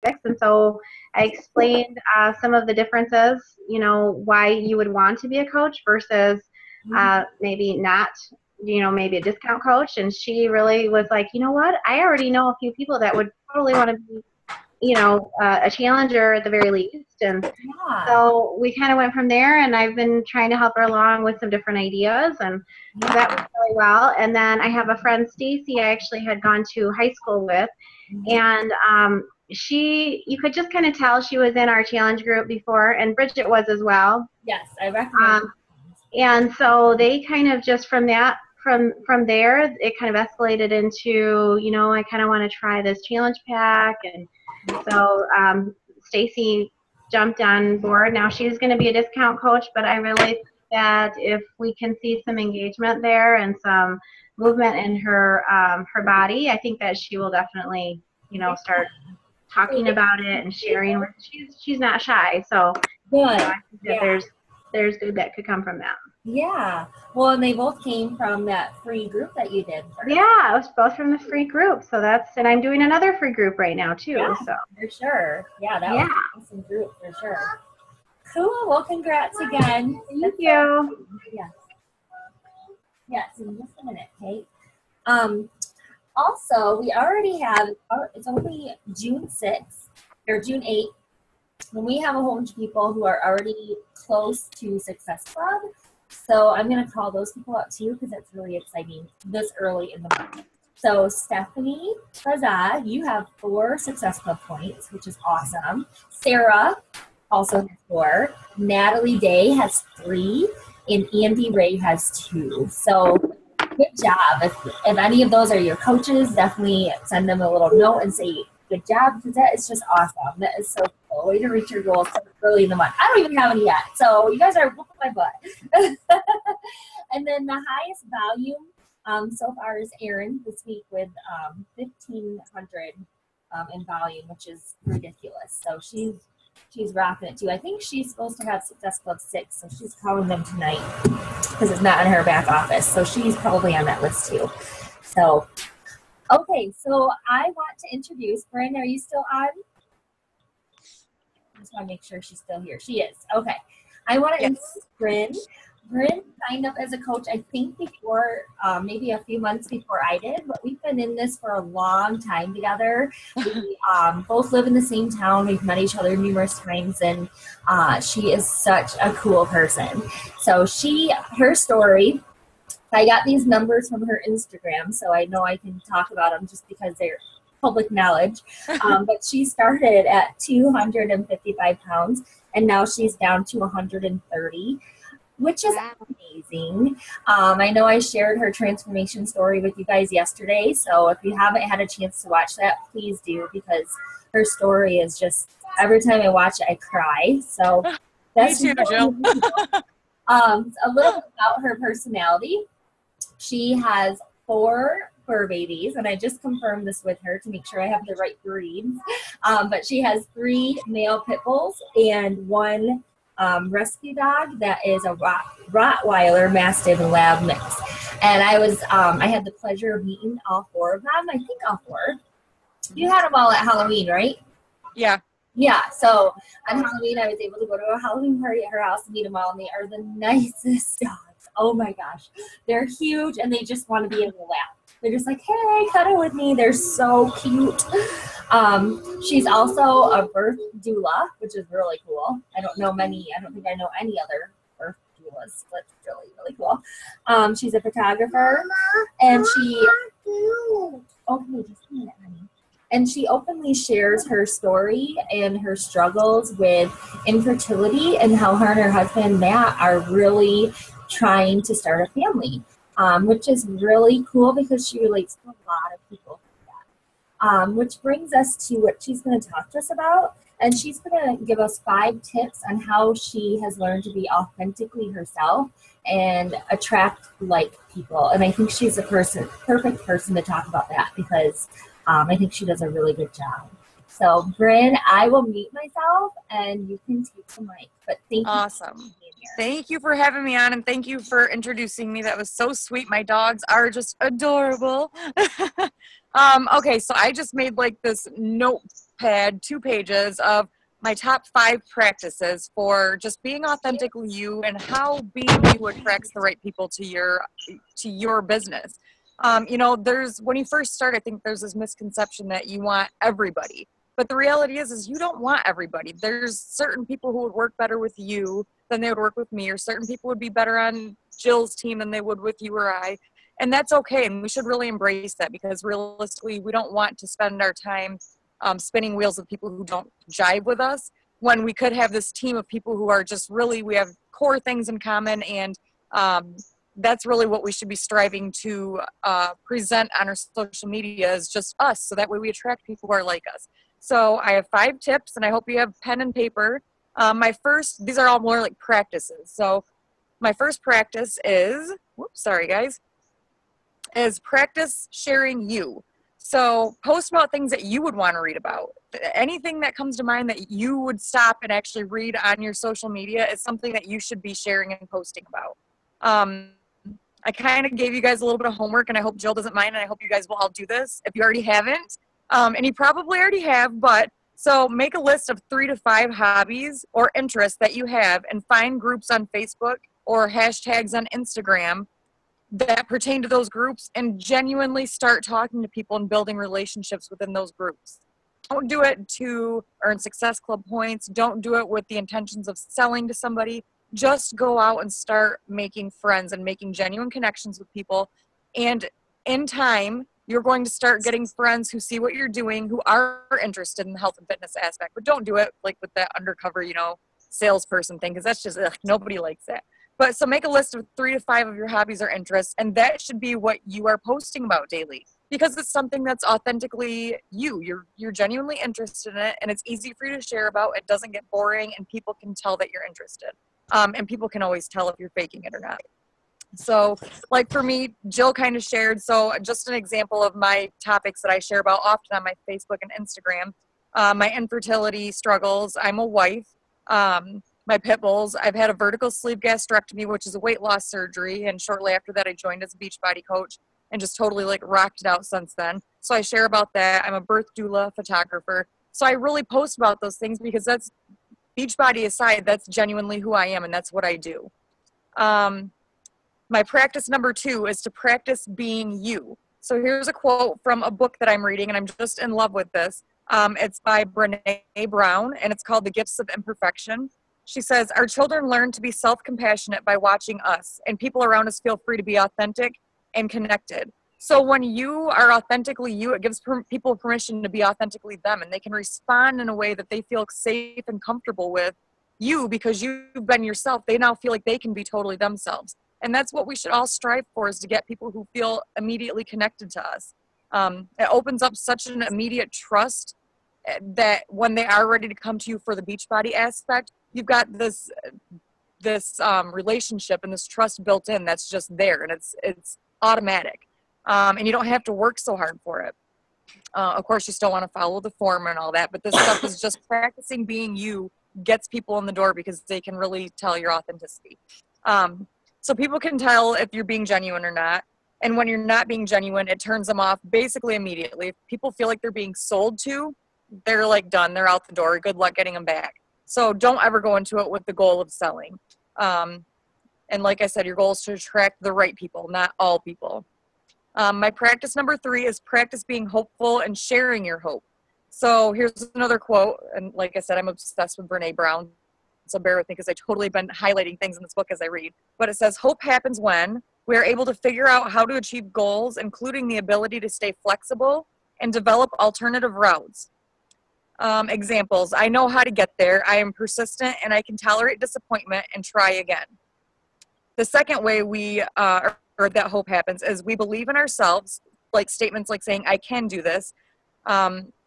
And so I explained some of the differences, you know, why you would want to be a coach versus maybe not, you know, maybe a discount coach. And she really was like, you know what, I already know a few people that would totally want to be, you know, a challenger at the very least. And so we kind of went from there, and I've been trying to help her along with some different ideas, and so that went really well. And then I have a friend, Stacy, I actually had gone to high school with, and you could just kind of tell she was in our challenge group before, and Bridget was as well. Yes, I recognize. And so they kind of just from there, it kind of escalated into, you know, I kind of want to try this challenge pack. And so Stacy jumped on board. Now she's going to be a discount coach, but I really think that if we can see some engagement there and some movement in her her body, I think that she will definitely, you know, start talking about it and sharing. She's not shy, so good. You know, I think that there's good that could come from that. Yeah. Well, and they both came from that free group that you did. Yeah, it was both from the free group. So and I'm doing another free group right now too. Yeah, so for sure. Yeah, that was an awesome group for sure. Cool. Well, congrats again. Thank you. Yes. Yes, in just a minute, Kate. Also, we already have, it's only June 6th or June 8th, when we have a whole bunch of people who are already close to Success Club. So I'm going to call those people out too, because that's really exciting this early in the month. So Stephanie Plaza, you have 4 Success Club points, which is awesome. Sarah also has 4. Natalie Day has 3. And Andy Ray has 2. So good job. If any of those are your coaches, definitely send them a little note and say good job, because that is just awesome. That is so cool. Way to reach your goals so early in the month. I don't even have any yet, so you guys are whooping my butt. And then the highest volume so far is Erin this week with 1,500 in volume, which is ridiculous. So she's rocking it too. I think she's supposed to have Success Club 6, so she's calling them tonight because it's not in her back office. So she's probably on that list too. So, okay, so I want to introduce Brynn. Are you still on? I just want to make sure she's still here. She is. Okay. I want to introduce Brynn. Brynn signed up as a coach, I think, before, maybe a few months before I did, but we've been in this for a long time together. We both live in the same town. We've met each other numerous times, and she is such a cool person. So her story, I got these numbers from her Instagram, so I know I can talk about them just because they're public knowledge. But she started at 255 pounds, and now she's down to 130. Which is amazing. I know I shared her transformation story with you guys yesterday, so if you haven't had a chance to watch that, please do, because her story is just, every time I watch it, I cry. So that's me too, Jill. A little bit about her personality. She has 4 fur babies, and I just confirmed this with her to make sure I have the right breeds. But she has 3 male pit bulls and 1 rescue dog that is a Rottweiler Mastiff Lab mix. And I had the pleasure of meeting all 4 of them. I think all 4. You had them all at Halloween, right? Yeah. Yeah. So on Halloween, I was able to go to a Halloween party at her house and meet them all. And they are the nicest dogs. Oh my gosh. They're huge, and they just want to be in your lap. They're just like, hey, cuddle with me. They're so cute. She's also a birth doula, which is really cool. I don't think I know any other birth doulas, but it's really, really cool. She's a photographer, and and she openly shares her story and her struggles with infertility and how her and her husband, Matt, are really trying to start a family. Which is really cool because she relates to a lot of people like that. Which brings us to what she's going to talk to us about. And she's going to give us 5 tips on how she has learned to be authentically herself and attract like people. And I think she's a perfect person to talk about that, because I think she does a really good job. So, Brynn, I will mute myself, and you can take the mic. But thank you. Awesome. Thank you for having me on, and thank you for introducing me. That was so sweet. My dogs are just adorable. Okay, so I just made like this notepad, 2 pages of my top 5 practices for just being authentically you and how being you attracts the right people to your business. You know, when you first start, I think there's this misconception that you want everybody. But the reality is you don't want everybody. There's certain people who would work better with you than they would work with me, or certain people would be better on Jill's team than they would with you or I. And that's okay. And we should really embrace that, because realistically, we don't want to spend our time spinning wheels with people who don't jive with us, when we could have this team of people who are just really, we have core things in common. And that's really what we should be striving to present on our social media, is just us. So that way we attract people who are like us. So I have 5 tips, and I hope you have pen and paper. These are all more like practices. So my first practice is, is practice sharing you. So post about things that you would want to read about. Anything that comes to mind that you would stop and actually read on your social media is something that you should be sharing and posting about. I kind of gave you guys a little bit of homework, and I hope Jill doesn't mind, and I hope you guys will all do this if you already haven't. And you probably already have, but so make a list of 3 to 5 hobbies or interests that you have, and find groups on Facebook or hashtags on Instagram that pertain to those groups, and genuinely start talking to people and building relationships within those groups. Don't do it to earn Success Club points. Don't do it with the intentions of selling to somebody. Just go out and start making friends and making genuine connections with people. And in time, you're going to start getting friends who see what you're doing, who are interested in the health and fitness aspect. But don't do it like with that undercover, salesperson thing, because that's just, nobody likes that. But so make a list of 3 to 5 of your hobbies or interests, and that should be what you are posting about daily, because it's something that's authentically you. You're genuinely interested in it, and it's easy for you to share about. It doesn't get boring, and people can tell that you're interested. And people can always tell if you're faking it or not. So like for me, Jill kind of shared, so just an example of my topics that I share about often on my Facebook and Instagram, my infertility struggles. I'm a wife. My pit bulls. I've had a vertical sleeve gastrectomy, which is a weight loss surgery. And shortly after that, I joined as a Beachbody coach and just totally like rocked it out since then. So I share about that. I'm a birth doula photographer. So I really post about those things, because that's, Beachbody aside, that's genuinely who I am, and that's what I do. My practice number 2 is to practice being you. So here's a quote from a book that I'm reading, and I'm just in love with this. It's by Brynn Brown, and it's called The Gifts of Imperfection. She says, our children learn to be self-compassionate by watching us, and people around us feel free to be authentic and connected. So when you are authentically you, it gives people permission to be authentically them, and they can respond in a way that they feel safe and comfortable with you, because you've been yourself. They now feel like they can be totally themselves. And that's what we should all strive for, is to get people who feel immediately connected to us. It opens up such an immediate trust that when they are ready to come to you for the Beachbody aspect, you've got this relationship and this trust built in that's just there, and it's automatic. And you don't have to work so hard for it. Of course, you still want to follow the form and all that, but this stuff is just practicing being you gets people in the door, because they can really tell your authenticity. So people can tell if you're being genuine or not. And when you're not being genuine, it turns them off basically immediately. If people feel like they're being sold to, they're like done. They're out the door. Good luck getting them back. So don't ever go into it with the goal of selling. And like I said, your goal is to attract the right people, not all people. My practice number 3 is practice being hopeful and sharing your hope. So here's another quote. And like I said, I'm obsessed with Brynn Brown. So bear with me, because I totally been highlighting things in this book as I read. But it says, hope happens when we are able to figure out how to achieve goals, including the ability to stay flexible and develop alternative routes. Examples: I know how to get there. I am persistent, and I can tolerate disappointment and try again. The second way or that hope happens is we believe in ourselves, like statements like saying, I can do this.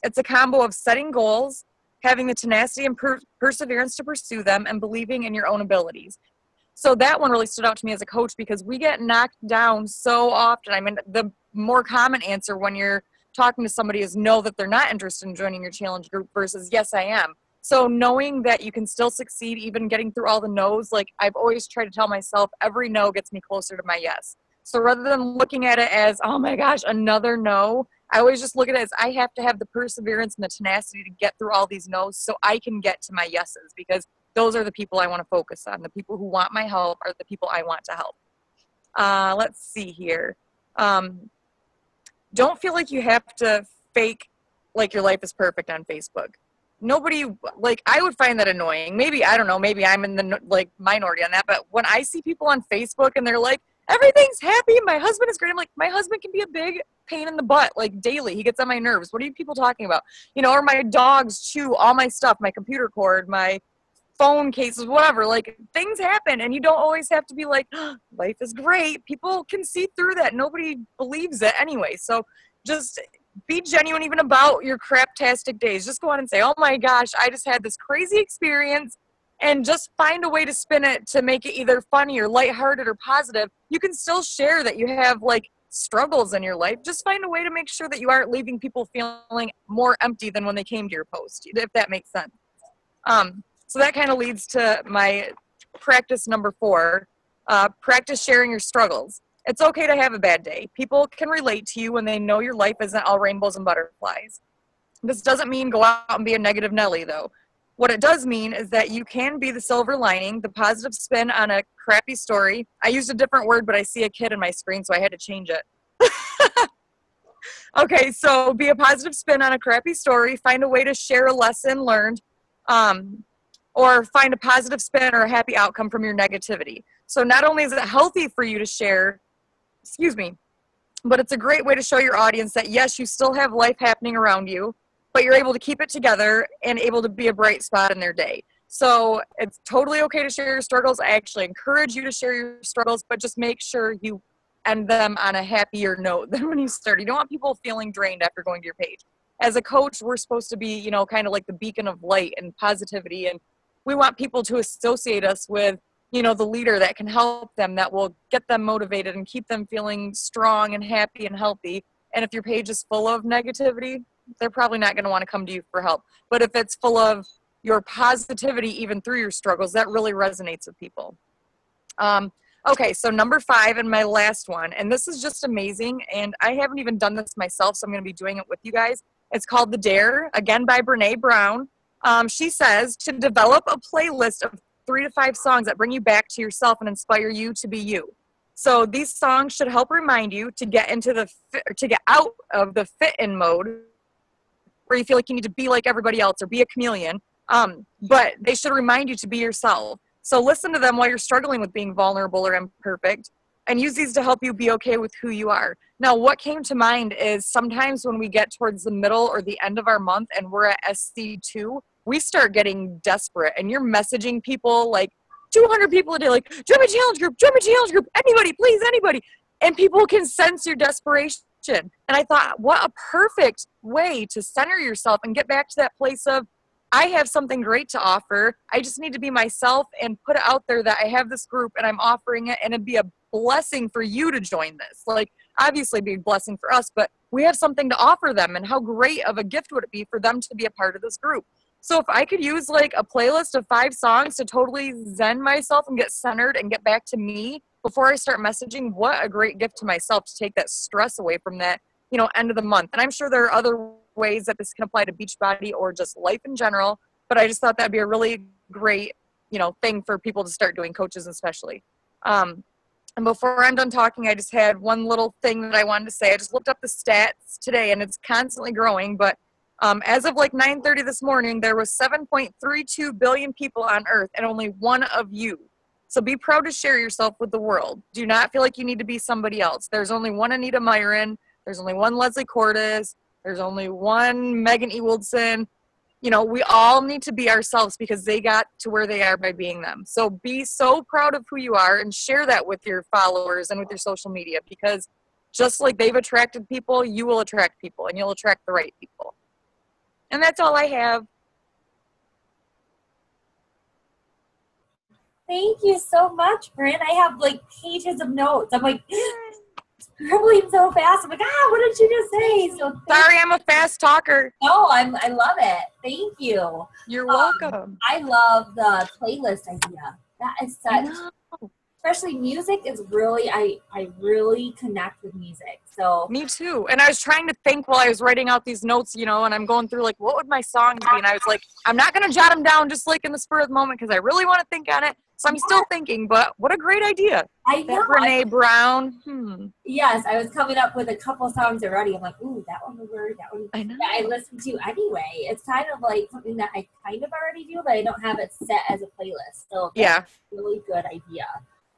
It's a combo of setting goals, having the tenacity and perseverance to pursue them, and believing in your own abilities. So that one really stood out to me as a coach, because we get knocked down so often. I mean, the more common answer when you're talking to somebody is no, that they're not interested in joining your challenge group, versus yes, I am. So knowing that you can still succeed, even getting through all the no's, like I've always tried to tell myself, every no gets me closer to my yes. So rather than looking at it as, oh my gosh, another no, I always just look at it as I have to have the perseverance and the tenacity to get through all these no's so I can get to my yeses, because those are the people I want to focus on. The people who want my help are the people I want to help. Let's see here. Don't feel like you have to fake like your life is perfect on Facebook. Nobody, like, I would find that annoying. Maybe, I don't know, maybe I'm in the like minority on that, but when I see people on Facebook and they're like, everything's happy, my husband is great, I'm like, my husband can be a big pain in the butt, like daily. He gets on my nerves. What are you people talking about? You know, or my dogs chew all my stuff, my computer cord, my phone cases, whatever. Like, things happen, and you don't always have to be like, oh, life is great. People can see through that. Nobody believes it anyway. So just be genuine even about your craptastic days. Just go on and say, oh my gosh, I just had this crazy experience, and just find a way to spin it to make it either funny or lighthearted or positive. You can still share that you have like struggles in your life. Just find a way to make sure that you aren't leaving people feeling more empty than when they came to your post, if that makes sense. So that kind of leads to my practice number 4, practice sharing your struggles. It's okay to have a bad day. People can relate to you when they know your life isn't all rainbows and butterflies. This doesn't mean go out and be a negative Nelly, though. What it does mean is that you can be the silver lining, the positive spin on a crappy story. I used a different word, but I see a kid in my screen, so I had to change it. Okay, so be a positive spin on a crappy story. Find a way to share a lesson learned. Or find a positive spin or a happy outcome from your negativity. So not only is it healthy for you to share, but it's a great way to show your audience that yes, you still have life happening around you, but you're able to keep it together and able to be a bright spot in their day. So it's totally okay to share your struggles. I actually encourage you to share your struggles, but just make sure you end them on a happier note than when you start. You don't want people feeling drained after going to your page. As a coach, we're supposed to be, you know, kind of like the beacon of light and positivity, and we want people to associate us with, you know, the leader that can help them, that will get them motivated and keep them feeling strong and happy and healthy. And if your page is full of negativity, they're probably not going to want to come to you for help. But if it's full of your positivity, even through your struggles, that really resonates with people. Okay, so number 5 and my last one, and this is just amazing, and I haven't even done this myself, so I'm going to be doing it with you guys. It's called The Dare, again by Brynn Beukema. She says to develop a playlist of 3 to 5 songs that bring you back to yourself and inspire you to be you. So these songs should help remind you to get out of the fit-in mode where you feel like you need to be like everybody else or be a chameleon. But they should remind you to be yourself. So listen to them while you're struggling with being vulnerable or imperfect, and use these to help you be okay with who you are. Now, what came to mind is sometimes when we get towards the middle or the end of our month and we're at SC2, we start getting desperate, and you're messaging people like 200 people a day, like, join my challenge group, anybody, please, anybody. And people can sense your desperation. And I thought, what a perfect way to center yourself and get back to that place of, I have something great to offer. I just need to be myself and put it out there that I have this group and I'm offering it, and it'd be a blessing for you to join this. Like, obviously it'd be a blessing for us, but we have something to offer them, and how great of a gift would it be for them to be a part of this group. So if I could use like a playlist of 5 songs to totally zen myself and get centered and get back to me before I start messaging, what a great gift to myself to take that stress away from that, you know, end of the month. And I'm sure there are other ways that this can apply to Beachbody or just life in general, but I just thought that'd be a really great, you know, thing for people to start doing, coaches especially. And before I'm done talking, I just had one little thing that I wanted to say. I just looked up the stats today, and it's constantly growing, but as of like 9:30 this morning, there was 7.32 billion people on Earth, and only one of you. So be proud to share yourself with the world. Do not feel like you need to be somebody else. There's only one Anita Myron. There's only one Leslie Cordes. There's only one Megan Ewaldson. You know, we all need to be ourselves because they got to where they are by being them. So be so proud of who you are and share that with your followers and with your social media, because just like they've attracted people, you will attract people, and you'll attract the right people. And that's all I have. Thank you so much, Brynn. I have like pages of notes. I'm like scribbling so fast. I'm like, what did you just say? So sorry, I'm a fast talker. No, I love it. Thank you. You're welcome. I love the playlist idea. That is such especially music is really, I really connect with music. So Me too. And I was trying to think while I was writing out these notes, you know, and I'm going through like, what would my songs be? And I was like, I'm not going to jot them down just like in the spur of the moment because I really want to think on it. So I'm still thinking, but what a great idea. I know. That Brene Brown. Yes, I was coming up with a couple songs already. I'm like, ooh, that one would work. That one I know. that I listen to anyway. It's kind of like something that I kind of already do, but I don't have it set as a playlist. So that's a really good idea.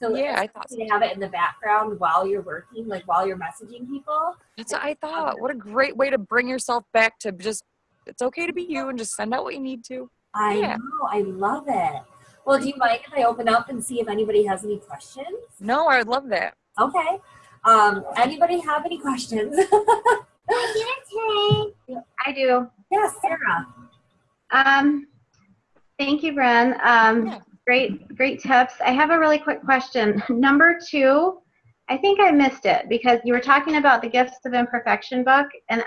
So yeah, I thought so. To have it in the background while you're working, like while you're messaging people. That's what I thought. What a great way to bring yourself back to just, it's okay to be you and just send out what you need to. I know. I love it. Well, do you mind if I open up and see if anybody has any questions? No, I would love that. Okay. Anybody have any questions? I do. Yes, Sarah. Thank you, Brynn. Great tips. I have a really quick question. Number 2, I think I missed it because you were talking about the Gifts of Imperfection book, and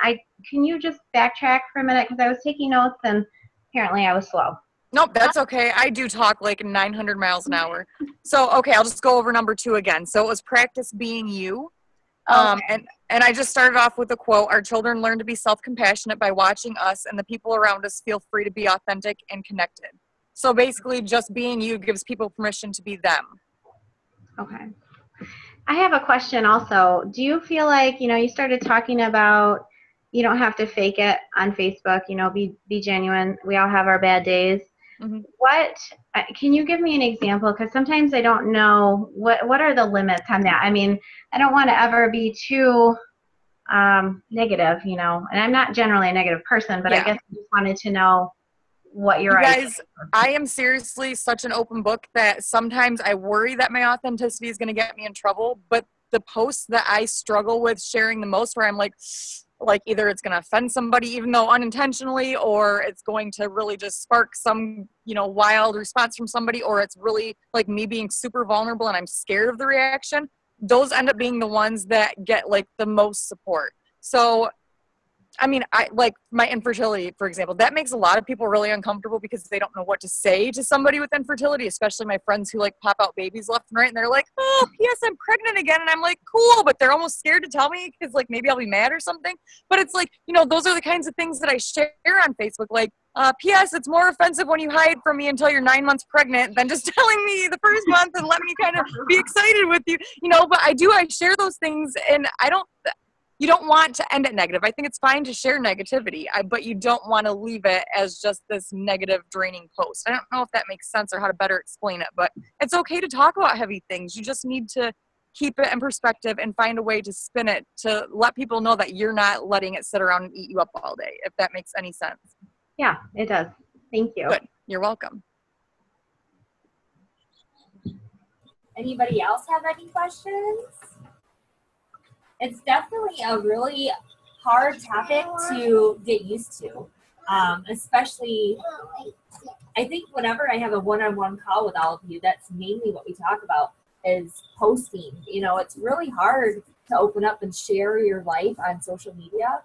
can you just backtrack for a minute because I was taking notes and apparently I was slow. Nope, that's okay. I do talk like 900 miles an hour. So, okay, I'll just go over number 2 again. So it was practice being you. And I just started off with a quote, our children learn to be self-compassionate by watching us and the people around us feel free to be authentic and connected. So basically just being you gives people permission to be them. Okay. I have a question also. Do you feel like, you started talking about you don't have to fake it on Facebook, be genuine. We all have our bad days. Mm-hmm. Can you give me an example? Because sometimes I don't know what are the limits on that. I mean, I don't want to ever be too negative, and I'm not generally a negative person, but I guess I just wanted to know what your guys, I am seriously such an open book that sometimes I worry that my authenticity is going to get me in trouble. But the posts that I struggle with sharing the most, where I'm like either it's going to offend somebody, even though unintentionally, or it's going to really just spark some, wild response from somebody, or it's really like me being super vulnerable and I'm scared of the reaction. Those end up being the ones that get like the most support. So I mean, I like my infertility, for example, that makes a lot of people really uncomfortable because they don't know what to say to somebody with infertility, especially my friends who like pop out babies left and right. And they're like, oh, yes, I'm pregnant again. And I'm like, cool. But they're almost scared to tell me because like maybe I'll be mad or something. But it's like, those are the kinds of things that I share on Facebook. Like, P.S. It's more offensive when you hide from me until you're 9 months pregnant than just telling me the first month and let me kind of be excited with you, but I share those things and you don't want to end it negative. I think it's fine to share negativity, but you don't want to leave it as just this negative, draining post. I don't know if that makes sense or how to better explain it, but it's okay to talk about heavy things. You just need to keep it in perspective and find a way to spin it to let people know that you're not letting it sit around and eat you up all day, if that makes any sense. Yeah, it does. Thank you. Good. You're welcome. Anybody else have any questions? It's definitely a really hard topic to get used to, especially I think whenever I have a one-on-one call with all of you, that's mainly what we talk about is posting. It's really hard to open up and share your life on social media.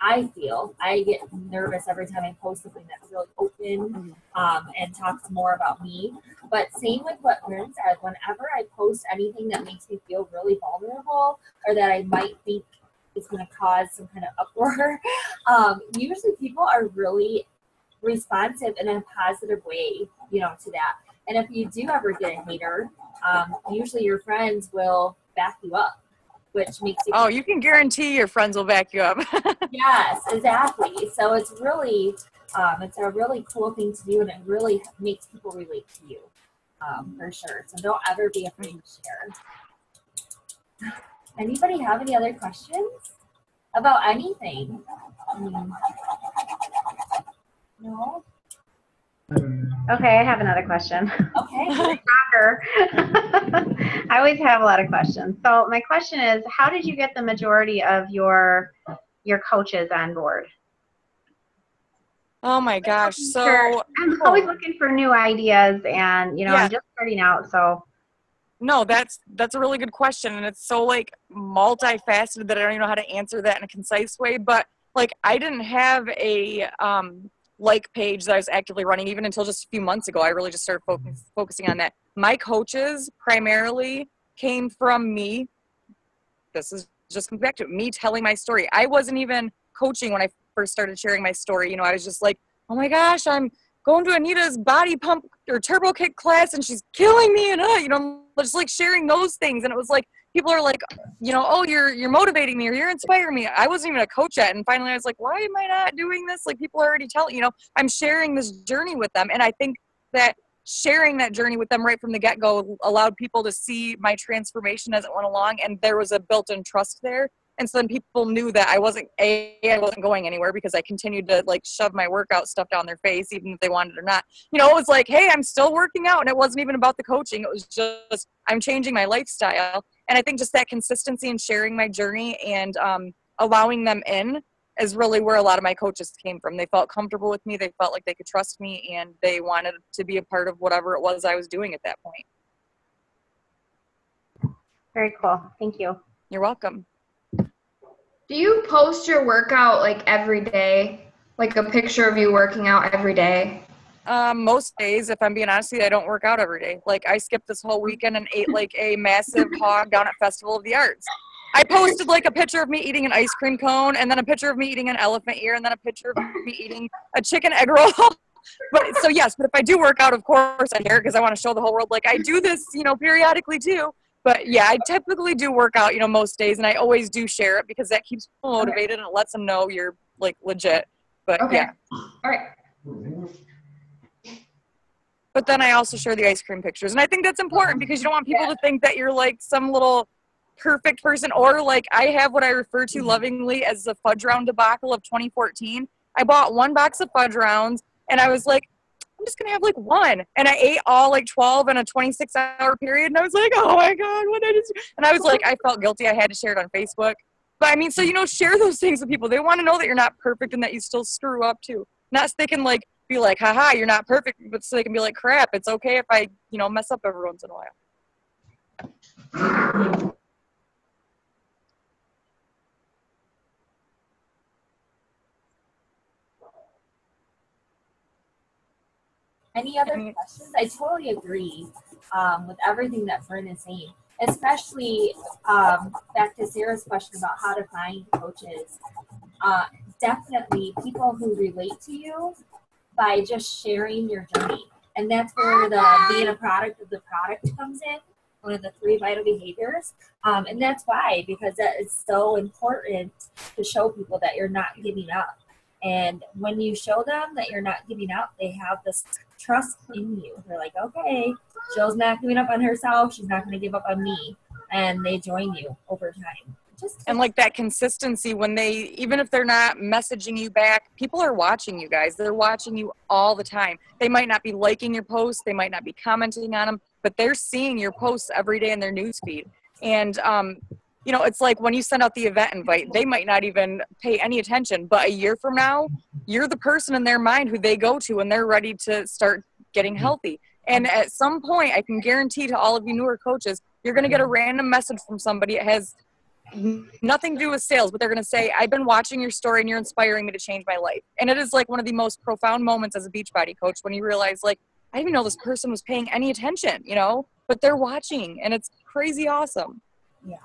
I get nervous every time I post something that's really open and talks more about me. But same with what Brynn said, whenever I post anything that makes me feel really vulnerable or that I might think is going to cause some kind of uproar, usually people are really responsive in a positive way, to that. And if you do ever get a hater, usually your friends will back you up. Which makes you you can guarantee your friends will back you up. Yes, exactly. So it's really, it's a really cool thing to do, and it really makes people relate to you, for sure. So don't ever be afraid to share. Anybody have any other questions about anything? No? Okay, I have another question. Okay. I always have a lot of questions. So my question is, how did you get the majority of your coaches on board? Oh my gosh. So I'm always looking for new ideas and, I'm just starting out, so. No, that's a really good question. And it's so like multifaceted that I don't even know how to answer that in a concise way. But like I didn't have a page that I was actively running even until just a few months ago. I really just started focusing on that. my coaches primarily came from me. This is just comes back to me telling my story. I wasn't even coaching when I first started sharing my story. You know, I was just like, oh my gosh, I'm going to Anita's body pump or turbo kick class and she's killing me. And, you know, just like sharing those things. And it was like, people are like, you know, oh, you're motivating me or you're inspiring me. I wasn't even a coach yet. And finally I was like, why am I not doing this? Like, people are already telling, you know, I'm sharing this journey with them. And I think that sharing that journey with them right from the get-go allowed people to see my transformation as it went along. And there was a built-in trust there. And so then people knew that I wasn't going anywhere because I continued to like shove my workout stuff down their face, even if they wanted it or not. You know, it was like, hey, I'm still working out. And it wasn't even about the coaching. It was just, I'm changing my lifestyle. And I think just that consistency in sharing my journey and allowing them in is really where a lot of my coaches came from. They felt comfortable with me. They felt like they could trust me and they wanted to be a part of whatever it was I was doing at that point. Very cool. Thank you. You're welcome. Do you post your workout like every day? Like a picture of you working out every day? Most days, if I'm being honest with you, I don't work out every day. Like, I skipped this whole weekend and ate like a massive hog down at Festival of the Arts. I posted like a picture of me eating an ice cream cone and then a picture of me eating an elephant ear and then a picture of me eating a chicken egg roll. But so yes, but if I do work out, of course I share it because I want to show the whole world like I do this, you know, periodically too. But yeah, I typically do work out, you know, most days, and I always do share it because that keeps people motivated and it lets them know you're like legit. But yeah. All right. But then I also share the ice cream pictures. And I think that's important because you don't want people to think that you're like some little perfect person, or like I have what I refer to lovingly as the fudge round debacle of 2014. I bought one box of fudge rounds and I was like, I'm just going to have like one. And I ate all like 12 in a 26-hour period. And I was like, oh my God, what did I just do? And I was like, I felt guilty. I had to share it on Facebook. But I mean, so, you know, share those things with people. They want to know that you're not perfect and that you still screw up too. Not so they can like be like, haha, you're not perfect, but so they can be like, crap, it's okay if I, you know, mess up every once in a while. Any other questions? I totally agree with everything that Brynn is saying, especially back to Sarah's question about how to find coaches. Definitely people who relate to you by just sharing your journey. And that's where the being a product of the product comes in, one of the 3 vital behaviors. And that's why, because that is so important to show people that you're not giving up. And when you show them that you're not giving up, they have this trust in you. They're like, okay, Jill's not giving up on herself. She's not going to give up on me. And they join you over time. And like that consistency when they, even if they're not messaging you back, people are watching you guys. They're watching you all the time. They might not be liking your posts. They might not be commenting on them, but they're seeing your posts every day in their newsfeed. And, you know, it's like when you send out the event invite, they might not even pay any attention, but a year from now, you're the person in their mind who they go to when they're ready to start getting healthy. And at some point, I can guarantee to all of you newer coaches, you're going to get a random message from somebody. It has nothing to do with sales, but they're going to say, I've been watching your story and you're inspiring me to change my life. And it is like one of the most profound moments as a Beachbody coach when you realize, like, I didn't even know this person was paying any attention, you know, but they're watching, and it's crazy awesome. Yeah.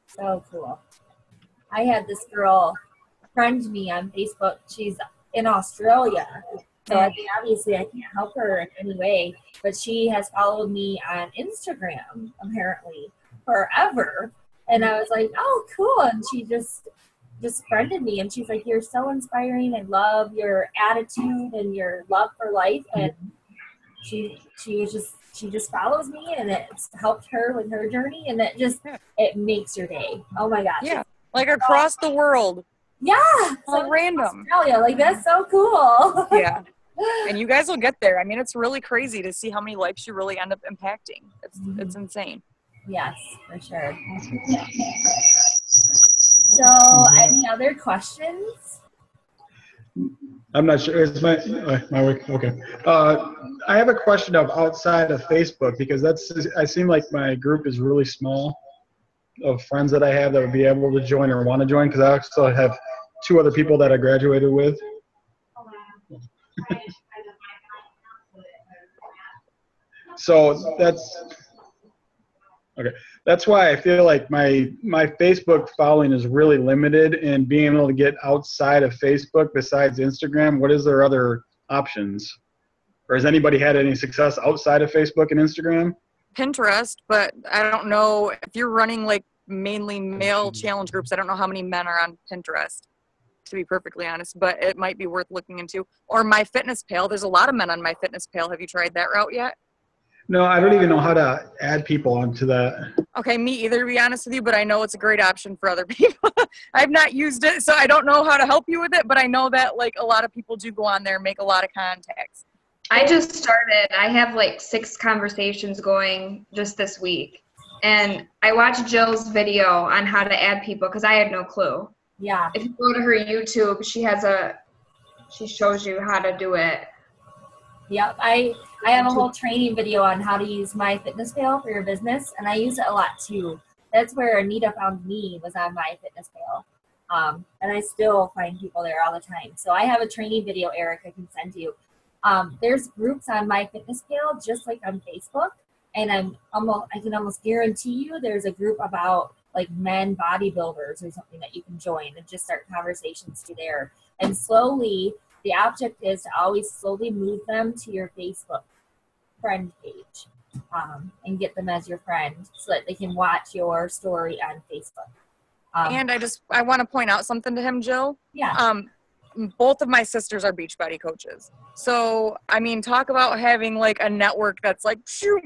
So cool. I had this girl friend me on Facebook. She's in Australia. So I mean, obviously I can't help her in any way, but she has followed me on Instagram apparently forever. And I was like, oh, cool. And she just friended me. And she's like, you're so inspiring. I love your attitude and your love for life. And she just follows me, and it's helped her with her journey, and it makes your day. Oh my gosh. Yeah, like across the world. Yeah. So random. Australia, like that's so cool. Yeah. And you guys will get there. I mean, it's really crazy to see how many lives you really end up impacting. It's insane. Yes, for sure. So, any other questions? I'm not sure. Is my work? Okay. I have a question of outside of Facebook, because I seem like my group is really small of friends that I have that would be able to join or want to join, because I also have 2 other people that I graduated with. So that's okay. That's why I feel like my Facebook following is really limited, and being able to get outside of Facebook besides Instagram, what is their other options? Or has anybody had any success outside of Facebook and Instagram? Pinterest, but I don't know if you're running like mainly male challenge groups. I don't know how many men are on Pinterest, to be perfectly honest, but it might be worth looking into. Or MyFitnessPal. There's a lot of men on MyFitnessPal. Have you tried that route yet? No, I don't even know how to add people onto that. Okay, me either, to be honest with you, but I know it's a great option for other people. I've not used it, so I don't know how to help you with it, but I know that like a lot of people do go on there and make a lot of contacts. I just started. I have like 6 conversations going just this week. And I watched Jill's video on how to add people because I had no clue. Yeah. If you go to her YouTube, she shows you how to do it. Yep. I have a whole training video on how to use MyFitnessPal for your business, and I use it a lot too. That's where Anita found me, was on MyFitnessPal. And I still find people there all the time. So I have a training video, Eric, I can send you. There's groups on MyFitnessPal just like on Facebook, and I can almost guarantee you there's a group about like men bodybuilders or something that you can join and just start conversations to there. And slowly, the object is to always slowly move them to your Facebook friend page, and get them as your friend so that they can watch your story on Facebook. And I want to point out something to him, Jill. Yeah. Both of my sisters are Beachbody coaches. So, I mean, talk about having like a network that's like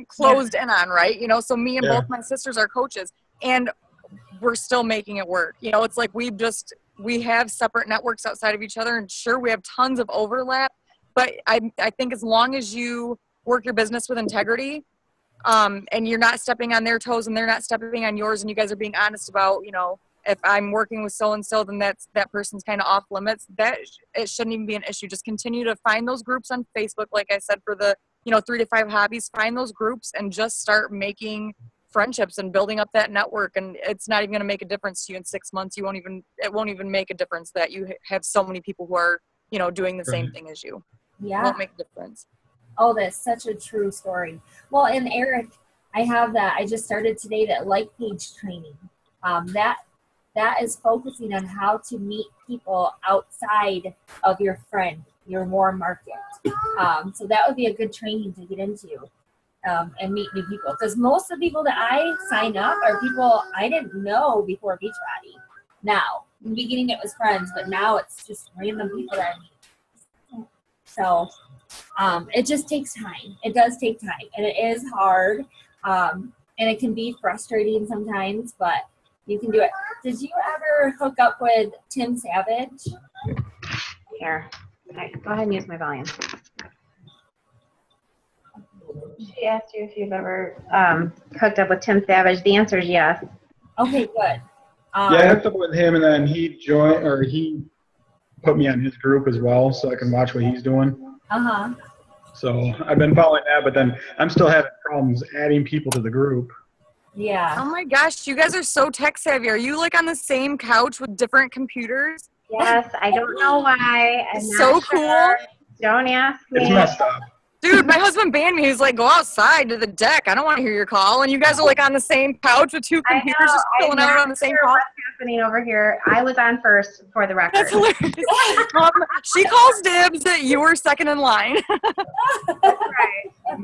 closed in on, right? You know, so me and both my sisters are coaches, and we're still making it work. You know, it's like we have separate networks outside of each other, and sure, we have tons of overlap, but I think as long as you work your business with integrity, and you're not stepping on their toes and they're not stepping on yours, and you guys are being honest about, you know, if I'm working with so-and-so, then that person's kind of off limits, that it shouldn't even be an issue. Just continue to find those groups on Facebook, like I said, for the, 3 to 5 hobbies, find those groups and just start making friendships and building up that network. And it's not even going to make a difference to you in 6 months. It won't even make a difference that you have so many people who are, doing the same thing as you. Yeah. It won't make a difference. Oh, that's such a true story. Well, and Eric, I have that. I just started today, that like page training. That is focusing on how to meet people outside of your your warm market. So that would be a good training to get into, and meet new people. Because most of the people that I sign up are people I didn't know before Beachbody. Now, in the beginning it was friends, but now it's just random people that I meet. So it just takes time. It does take time, and it is hard, and it can be frustrating sometimes, but you can do it. Did you ever hook up with Tim Savage? Here. Okay, go ahead and use my volume. She asked you if you've ever hooked up with Tim Savage. The answer is yes. Okay, good. Yeah, I hooked up with him, and then he put me on his group as well, so I can watch what he's doing. Uh-huh. So I've been following that, but then I'm still having problems adding people to the group. Yeah. Oh my gosh, you guys are so tech savvy. Are you like on the same couch with different computers? Yes, I don't know why. I'm So not cool. sure. Don't ask me. It's messed up. Dude, my husband banned me. He's like, go outside to the deck. I don't want to hear your call. And you guys are like on the same couch with 2 computers just chilling out on the same call. What's happening over here? I was on first, for the record. That's hilarious. She calls dibs that you were second in line. Right. I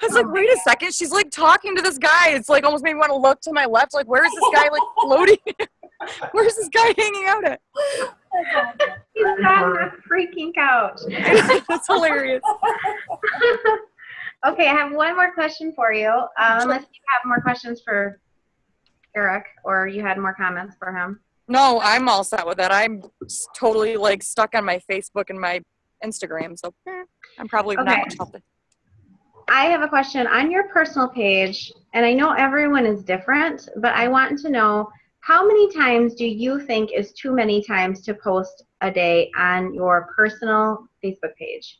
was like, wait a second. She's like talking to this guy. It's like almost made me want to look to my left. Like, where is this guy like floating? Where's this guy hanging out at? He's on the freaking couch. That's hilarious. Okay, I have one more question for you. Unless you have more questions for Eric, or you had more comments for him. No, I'm all set with that. I'm totally like stuck on my Facebook and my Instagram, so I'm probably not much help. I have a question on your personal page, and I know everyone is different, but I want to know, how many times do you think is too many times to post a day on your personal Facebook page?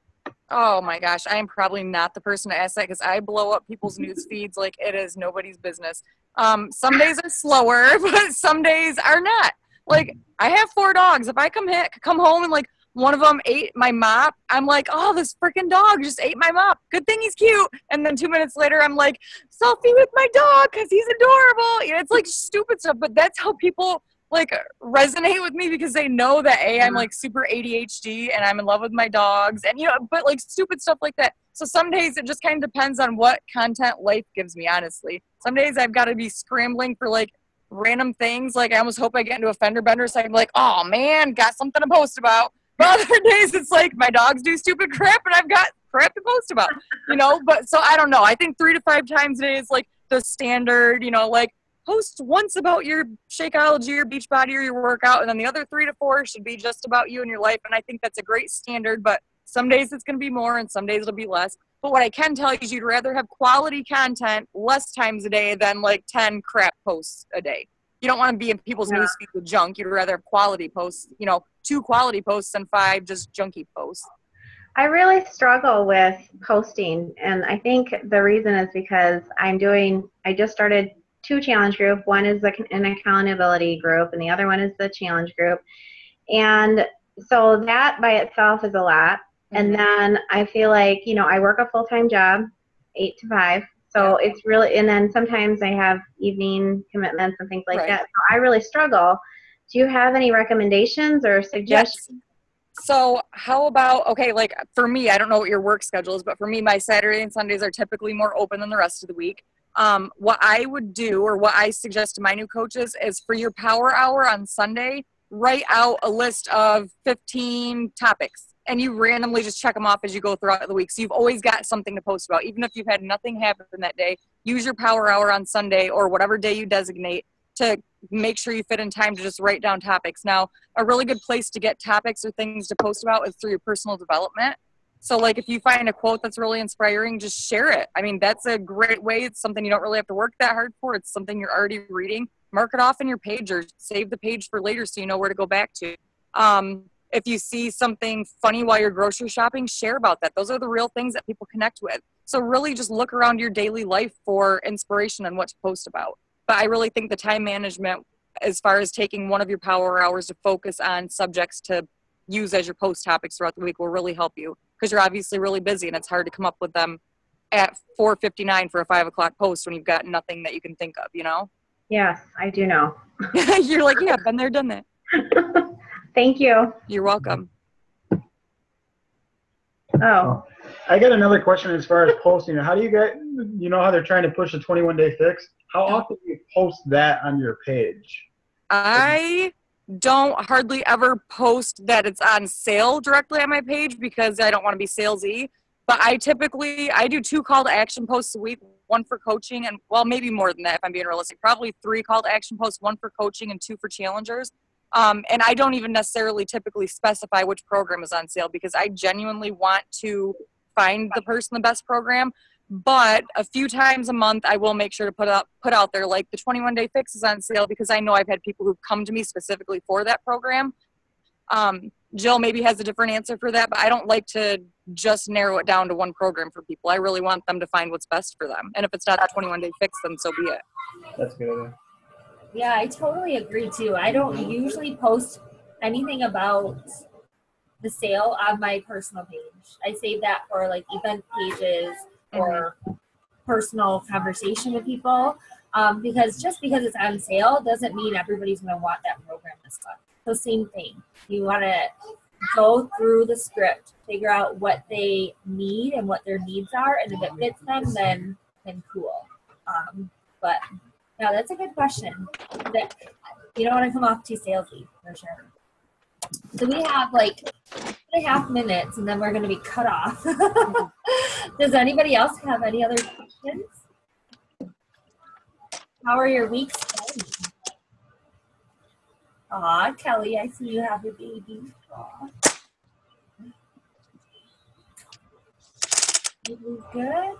Oh my gosh, I am probably not the person to ask that, because I blow up people's news feeds like it is nobody's business. Some days are slower, but some days are not. Like, I have 4 dogs. If I come home and like one of them ate my mop. I'm like, oh, this freaking dog just ate my mop. Good thing he's cute. And then 2 minutes later, I'm like, selfie with my dog because he's adorable. You know, it's like stupid stuff, but that's how people like resonate with me because they know that I'm like super ADHD and I'm in love with my dogs and, you know, but like stupid stuff like that. So some days it just kind of depends on what content life gives me, honestly. Some days I've got to be scrambling for like random things. Like I almost hope I get into a fender bender so I'm like, oh man, got something to post about. But other days it's like my dogs do stupid crap and I've got crap to post about, you know? But so I don't know. I think 3 to 5 times a day is like the standard, you know, like post once about your Shakeology, your Beachbody, or your workout, and then the other 3 to 4 should be just about you and your life. And I think that's a great standard, but some days it's going to be more and some days it'll be less. But what I can tell you is you'd rather have quality content less times a day than like 10 crap posts a day. You don't want to be in people's newsfeed with junk. You'd rather have quality posts, you know, 2 quality posts than 5 just junky posts. I really struggle with posting, and I think the reason is because I just started 2 challenge group. One is an accountability group, and the other one is the challenge group. And so that by itself is a lot. And then I feel like, you know, I work a full-time job, 8 to 5. So it's really, and then sometimes I have evening commitments and things like that. So I really struggle. Do you have any recommendations or suggestions? Yes. So how about, okay, like for me, I don't know what your work schedule is, but for me, my Saturday and Sundays are typically more open than the rest of the week. What I would do, or what I suggest to my new coaches, is for your power hour on Sunday, write out a list of 15 topics and you randomly just check them off as you go throughout the week. So you've always got something to post about. Even if you've had nothing happen that day, use your power hour on Sunday or whatever day you designate to make sure you fit in time to just write down topics. Now, a really good place to get topics or things to post about is through your personal development. So like if you find a quote that's really inspiring, just share it. I mean, that's a great way. It's something you don't really have to work that hard for. It's something you're already reading. Mark it off in your page or save the page for later so you know where to go back to. If you see something funny while you're grocery shopping, share about that. Those are the real things that people connect with. So really just look around your daily life for inspiration and what to post about. But I really think the time management, as far as taking one of your power hours to focus on subjects to use as your post topics throughout the week, will really help you because you're obviously really busy and it's hard to come up with them at 4:59 for a 5 o'clock post when you've got nothing that you can think of, you know? Yes, I do know. You're like, yeah, been there, done that. Thank you. You're welcome. Oh. I got another question as far as posting. How do you get, you know how they're trying to push a 21-day fix? How often do you post that on your page? I don't hardly ever post that it's on sale directly on my page because I don't want to be salesy. But I do 2 call to action posts a week, 1 for coaching and, well, maybe more than that if I'm being realistic, probably 3 call to action posts, 1 for coaching and 2 for challengers. And I don't even necessarily typically specify which program is on sale because I genuinely want to find the person the best program. But a few times a month, I will make sure to put out there like the 21-day fix is on sale because I know I've had people who've come to me specifically for that program. Jill maybe has a different answer for that, but I don't like to just narrow it down to one program for people. I really want them to find what's best for them. And if it's not the 21-day fix, then so be it. That's good. Yeah, I totally agree too. I don't usually post anything about the sale on my personal page. I save that for like event pages or personal conversation with people. Because just because it's on sale doesn't mean everybody's going to want that program this month. So same thing. You want to go through the script, figure out what they need and what their needs are, and if it fits them, then cool. But yeah, that's a good question. That you don't want to come off too salesy for sure. So we have like 2.5 minutes, and then we're going to be cut off. Does anybody else have any other questions? How are your weeks going? Aw, Kelly, I see you have your baby. Aw. Good.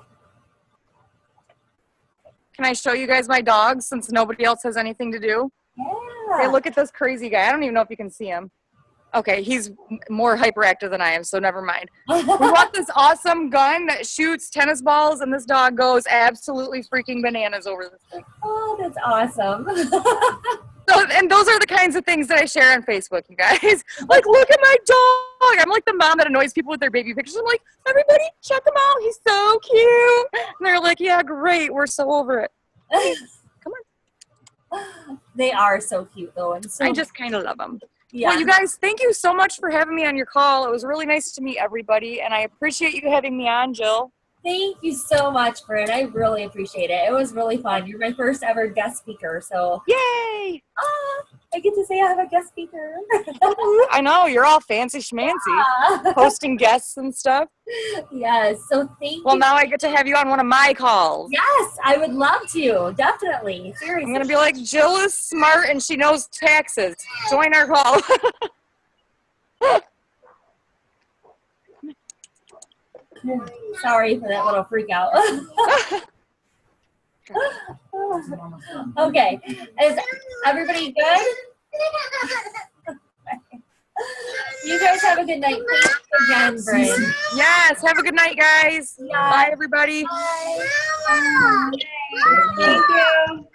Can I show you guys my dogs since nobody else has anything to do? Yeah. Hey, look at this crazy guy. I don't even know if you can see him. Okay, he's more hyperactive than I am, so never mind. We bought this awesome gun that shoots tennis balls, and this dog goes absolutely freaking bananas over this thing. Oh, that's awesome. So And those are the kinds of things that I share on Facebook, you guys. Like, look at my dog. I'm like the mom that annoys people with their baby pictures. I'm like, everybody, check him out. He's so cute. And they're like, yeah, great. We're so over it. Come on. They are so cute, though. And so I just kind of love them. yeah. Well, you guys, thank you so much for having me on your call. It was really nice to meet everybody, and I appreciate you having me on, Jill. Thank you so much, Brynn. I really appreciate it. It was really fun. You're my first ever guest speaker, so Yay! I get to say I have a guest speaker. I know, you're all fancy schmancy, Yeah. hosting guests and stuff. Yes, so thank Well, you. now I get to have you on one of my calls. Yes, I would love to. Definitely. Seriously. I'm going to be like, Jill is smart and she knows taxes. Join our call. Sorry for that little freak out. Okay. Is everybody good? You guys have a good night. Thanks again, Brynn. Yes, have a good night, guys. Yeah. Bye, everybody. Bye. Thank you.